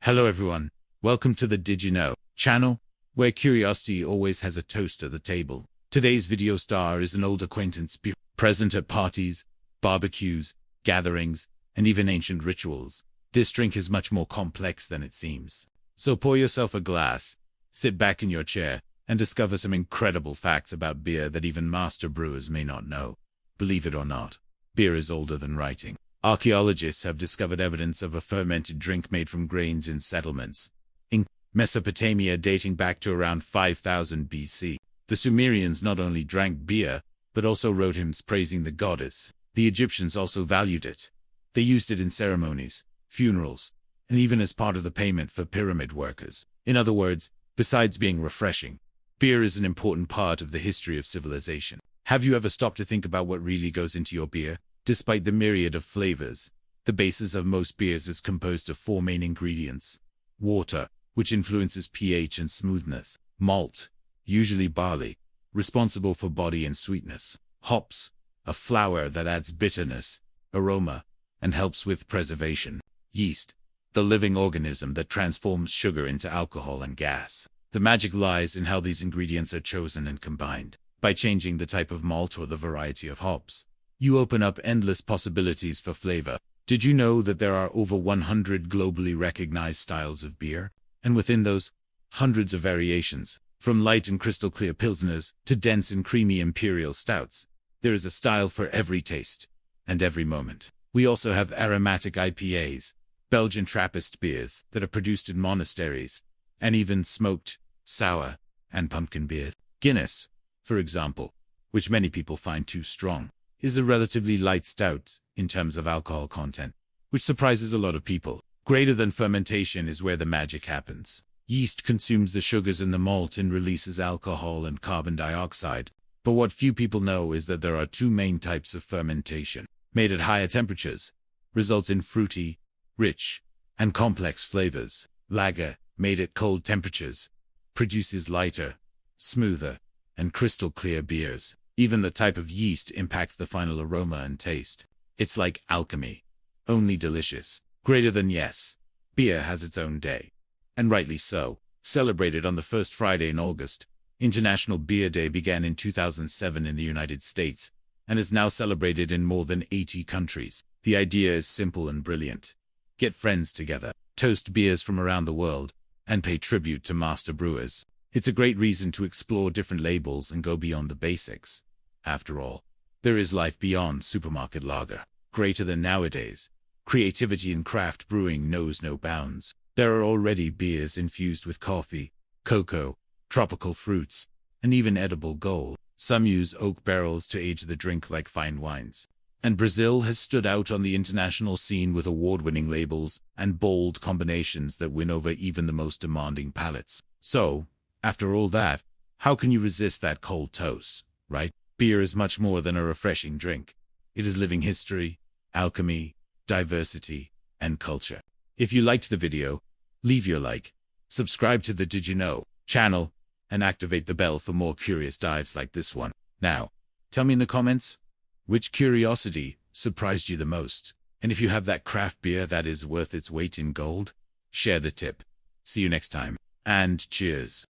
Hello everyone, welcome to the Did You Know channel, where curiosity always has a toast at the table. Today's video star is an old acquaintance present at parties, barbecues, gatherings, and even ancient rituals. This drink is much more complex than it seems. So pour yourself a glass, sit back in your chair, and discover some incredible facts about beer that even master brewers may not know. Believe it or not, beer is older than writing. Archaeologists have discovered evidence of a fermented drink made from grains in settlements in Mesopotamia dating back to around 5000 BC. The Sumerians not only drank beer, but also wrote hymns praising the goddess. The Egyptians also valued it. They used it in ceremonies, funerals, and even as part of the payment for pyramid workers. In other words, besides being refreshing, beer is an important part of the history of civilization. Have you ever stopped to think about what really goes into your beer? Despite the myriad of flavors, the basis of most beers is composed of four main ingredients. Water, which influences pH and smoothness. Malt, usually barley, responsible for body and sweetness. Hops, a flower that adds bitterness, aroma, and helps with preservation. Yeast, the living organism that transforms sugar into alcohol and gas. The magic lies in how these ingredients are chosen and combined. By changing the type of malt or the variety of hops, you open up endless possibilities for flavor. Did you know that there are over 100 globally recognized styles of beer? And within those, hundreds of variations. From light and crystal clear pilsners to dense and creamy imperial stouts, there is a style for every taste and every moment. We also have aromatic IPAs, Belgian Trappist beers that are produced in monasteries, and even smoked, sour, and pumpkin beer. Guinness, for example, which many people find too strong, is a relatively light stout in terms of alcohol content, which surprises a lot of people. Greater than fermentation is where the magic happens. Yeast consumes the sugars in the malt and releases alcohol and carbon dioxide. But what few people know is that there are two main types of fermentation. Made at higher temperatures, results in fruity, rich, and complex flavors. Lager, made at cold temperatures, produces lighter, smoother, and crystal clear beers. Even the type of yeast impacts the final aroma and taste. It's like alchemy, only delicious. Greater than yes, beer has its own day. And rightly so. Celebrated on the first Friday in August, International Beer Day began in 2007 in the United States, and is now celebrated in more than 80 countries. The idea is simple and brilliant. Get friends together, toast beers from around the world, and pay tribute to master brewers. It's a great reason to explore different labels and go beyond the basics. After all, there is life beyond supermarket lager. Greater than nowadays, creativity in craft brewing knows no bounds. There are already beers infused with coffee, cocoa, tropical fruits, and even edible gold. Some use oak barrels to age the drink like fine wines. And Brazil has stood out on the international scene with award-winning labels and bold combinations that win over even the most demanding palates. So, after all that, how can you resist that cold toast, right? Beer is much more than a refreshing drink. It is living history, alchemy, diversity, and culture. If you liked the video, leave your like, subscribe to the Did You Know channel, and activate the bell for more curious dives like this one. Now, tell me in the comments, which curiosity surprised you the most? And if you have that craft beer that is worth its weight in gold, share the tip. See you next time, and cheers.